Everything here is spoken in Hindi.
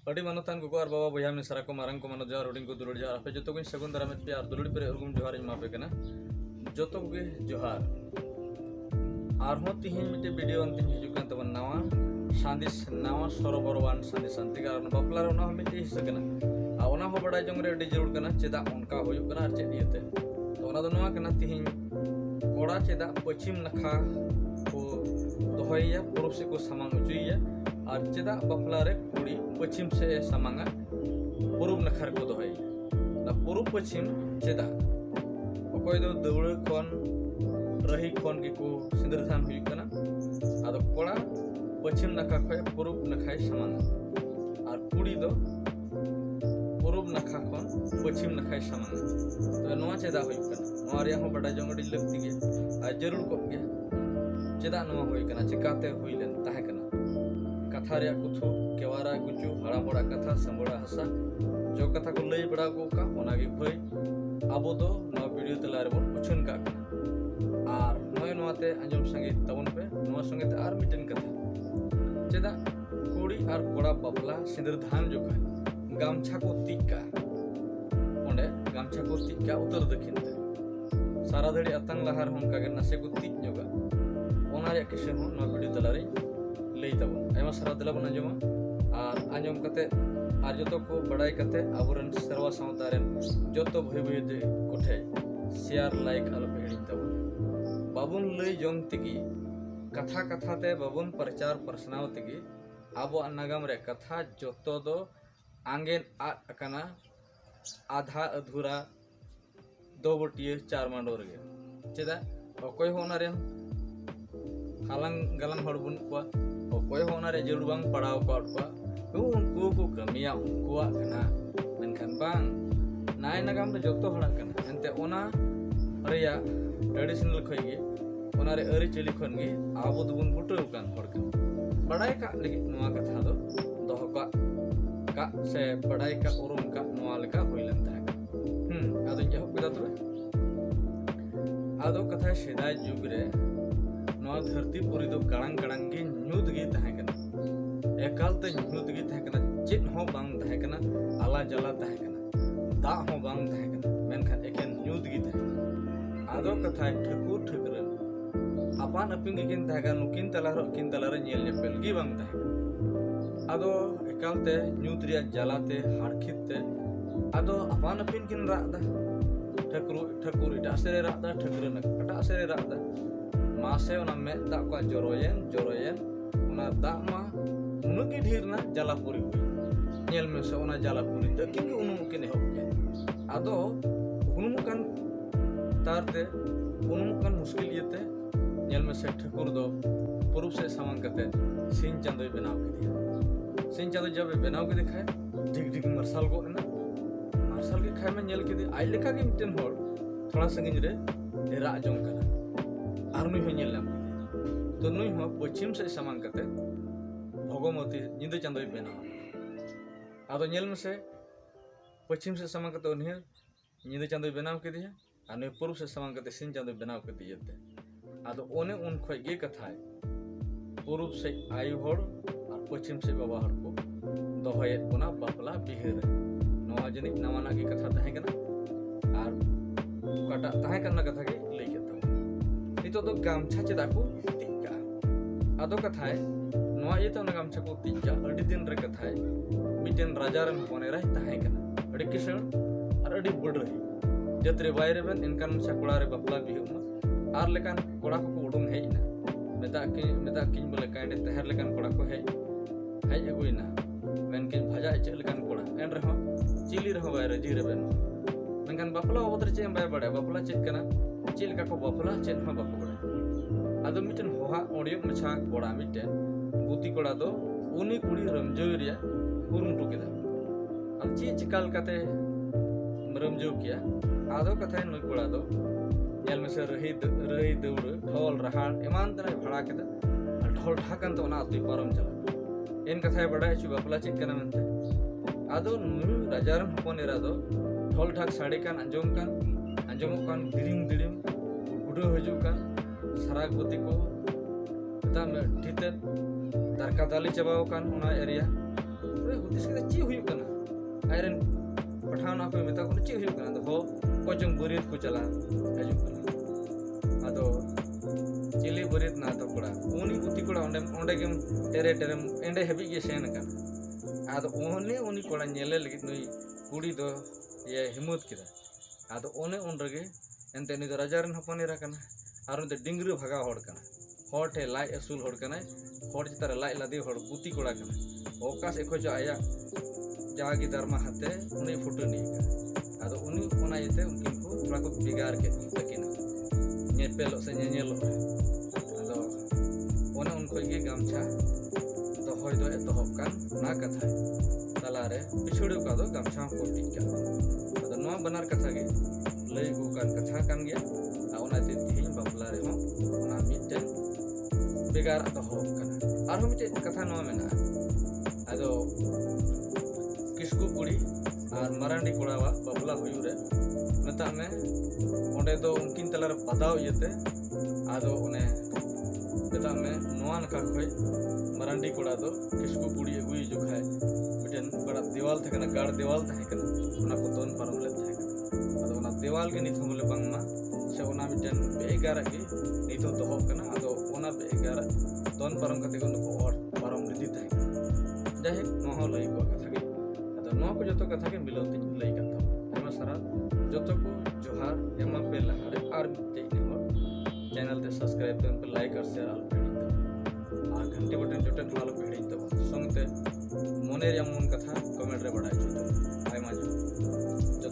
अड़ी मानतान को और बाबा बया मिसरा को मारंग को मानो जार रोडिंग को दुलड़ जार आपे जतो को सगुन दारामत पे और दुलड़ पे उर्गुम जोहार मापे कना जतो को जोहार आर हो तिहिन मिटे वीडियो अंत हिजुकान तबन नावा सांदिस नावा सरोबरवान सांदिस अंतिका बापलार ओना मिटे हिसकना आ ओना हो बड़ा जंग रे अडी जरूर कना चेदा उनका होयु कना और चेदियते तो ओना दो नवा कना तिहिन कोड़ा चेदा पश्चिम नखा को दोहैया पूर्व से को सामांग उचुइया और चेदा बापला रे कुड़ी पश्चिम से सामांगा पूर्व नखर को दोहैया ना पूर्व पश्चिम चेदा अकोय दो दौड़ कोन रही खोन की को सिंदरथान हुई कना आदो कोड़ा पश्चिम नखा खय पूर्व नखाय सामांगा और कुड़ी दो पूर्व नखा खोन पश्चिम नखाय सामांगा तो नवा चेदा हुई कना नवा रे हो बड़ा जंगड़ी लगती गया आ जरूर को गया चेदा नवा हुई कना चिकाते हुई लेन ताहे कना कथा रे कुथु केवारा गुचु हड़ा बड़ा कथा संबड़ा हसा जो कथा को लई बड़ा को का ओनागे भई आबो दो नवा वीडियो तलारे बन उछन का आर नय नवाते अंजम संगीत तवन पे नवा संगीत आर मिटन कथा चेदा कुड़ी आर कोड़ा बापला सिंदर धान जो का गामछा को टिका ओंडे गामछा को टिका उत्तर दक्षिण ते सारा धड़ी अतंग लहार होन का नसे को टिक जोगा ओना रे किसे हो नवा वीडियो तलारे लई तबन आयमा सारा दला बन अंजमा आर अंजम कते आर जतो को बड़ाई कते आबरन सर्वा सावतारेन जतो भय भय दे कोठे शेयर लाइक आलो पेड़ी तबन बाबुन लई जंग तिगी कथा कथा ते बाबुन प्रचार प्रश्नाव तिगी आबो नागाम रे कथा जतो दो आंगेन आद अकना आधा अधूरा दो बटिए चार मांडोर गे चेदा अकोय होना रे हालांग गलांग हड़ बुन को अकोय होना रे जरूर बांग पड़ाव को उनको को कमिया उनको कना मेनखान बांग नाय नागाम रे जतो हड़ा कना एंते ओना रेया ट्रेडिशनल खइगे ओना रे अरि चली खन गे आबो दुबुन बुटो कान हड़ कना बड़ाई का लगी नवा कथा दो दोह का से बड़ाई का उरुम का नवा लेका होइलन ता आदो जहो कदा तो आदो कथा सेदाय जुग रे नवा धरती पुरी दो गड़ांग गड़ांग गे न्यूद गे ताहे कना एकाल ते न्यूद गे ताहे कना चित हो बांग ताहे कना आला जला ताहे कना दा हो बांग ताहे कना मेनखान एकेन न्यूद गे ताहे आदो कथा ठकुर ठकरन अपान अपिंग किन ताहे कना नुकिन तलारे नेल नेपेल गे बांग ताहे आदो एकाल ते न्यूद रिया जलाते हाड़खित ते आदो अपान अपिन किन रादा ठकुर इटा सेरे रादा ठकुरन कटा सेरे रादा मासे ओना में दा को जरोयन ओना दा मा उनुकी ढीरना जलापुरी हुई नेल में से ओना जलापुरी दकिन के उनु के ने होके आदो उनु कान तारते उनु कान मुश्किल येते नेल में से ठकुर दो पूर्व से सामान करते सिंह चांदोई बनाव के दिया सिंह चांदोई जब बनाव के दिखाए ढिग ढिग मरसाल को ना मरसाल के खाए में नेल के दी आई लेका के मिटन होड़ थोड़ा संगिन रे रा जों कना आर नुई हो नेल लाम तो नुई हो पश्चिम से सामान करते भगवती निंदो चांदोई बनाव आदो नेल में से पश्चिम से सामान करते उन्हें निंदो चांदोई बनाव के दिया और नुई पूर्व से सामान करते सिंह चांदोई बनाव के दिए आदो ओने उन खोय गे कथा है पूर्व से आयु होड़ और पश्चिम से बाबा हड़ को दोहये कोना बापला बिहेर नवा जनिक नवाना की कथा ताहे कना और कटा ताहे करना कथा के लई केता नितो तो गामछा चेदा को टिका आदो कथा है नवा ये तो ना गामछा को टिका अडी दिन रे कथा है मिटेन राजा रन कोने रे ताहे कना अडी किसण और अडी बड़ रही जत्रे बायरे बन इनकान सकड़ा रे बापला बिहुमा आर लेकान कोड़ा को उडुंग हेइना मेता किन बोले कांडे तहर लेकान कोड़ा को हेइ अगुइना मेनकिन भाजा चेल लेकान कोड़ा एन रहो चिली रहो बायरे जीरे बेन मेनकान बापला ओबतर चे बाय बड़े बापला चेक कना चिल का को बापला चेन हो बापो बड़े आदो मिटन होहा ओडियो मछा कोड़ा मिटन गुती कोड़ा दो उनी कुड़ी रमजो रिया कुरुम टुकेदा अब ची चिकाल काते रमजो किया आदो कथा नई कोड़ा दो नेल में से रही दौड़ ढोल रहाड़ एमान तना भाड़ा केदा ढोल ढाकन तो ओना अति परम चला इन कथा बड़ा छु बापला चेक कना मनते आदो नु राजारन हपन एरा दो ढोल ढाक साड़ी कान अंजम कान दिरिम गुडो हजू कान सारा गति को ता में ठीते दारका दाली चबाव कान ओना एरिया हुदिस के ची हुई कना आयरन पठाना को मेता को ची हुई कना हो कोचंग बरियत को चला हजू कना आदो चिली बरियत ना तो कोड़ा उनी उती कोड़ा ओंडे गेम टेरे टेरे एंडे हेबी गे सेन कना आदो उनी कोड़ा नेले लगी नुई कुड़ी दो ये हिम्मत किदा आदो उन रगे एंते नि राजार हपनेरा कना और उनते डिंगरी भगा होड़ कना होड़ ठे लाई असूल होड़ कना होड़ चितारे लाई लदी होड़ बुती कोड़ा कना ओकास एको जो आया जागी दरमा हाते उनी फुटू नी आदो उनी ओना येते उनकिन को थोड़ा को बिगाड़ के तकिना नेपेलो से नेनेलो आदो ओना उनको ये गामछा तो होय दो तो हकान ना कथा तलारे पिछुड़े का दो गामछा को टिका आदो नवा बनार कथा गे लई गु कान कथा कान गया ओना ते तिहिन बापला रे हो ओना मिटे बेगार तो हकाना आरो मिटे कथा नवा मेना आदो किसकु कुड़ी और मरांडी कोड़ावा बापला हुयु रे मता में ओंडे दो उनकिन तलार बदाव येते आदो ओने मता में नोआन का खोय मरांडी कोड़ा दो किसकु कुड़ी अगुई जुखाय मिटन बड़ा दीवाल थे कना गाड़ दीवाल थे कना ओना को दोन पारम ले थे आदो ओना दीवाल के निथो बोले बांगमा से ओना मिटन बेगार के निथो दोहो कना आदो ओना बेगार दोन पारम कते को नको और पारम लिदि थे जाहे नोहो लई को कथा के आदो नो को जतो कथा के मिलौती लई कथा एमा सारा जतो को जोहार एमा पे लहारे आर मिटे ने चैनल ते सब्सक्राइब ते उनको लाइक और शेयर आल और घंटी बटन जोटन हाल पेड़ी तो संगते मोने मन कथा कमेंट रे बड़ाई आयमा जो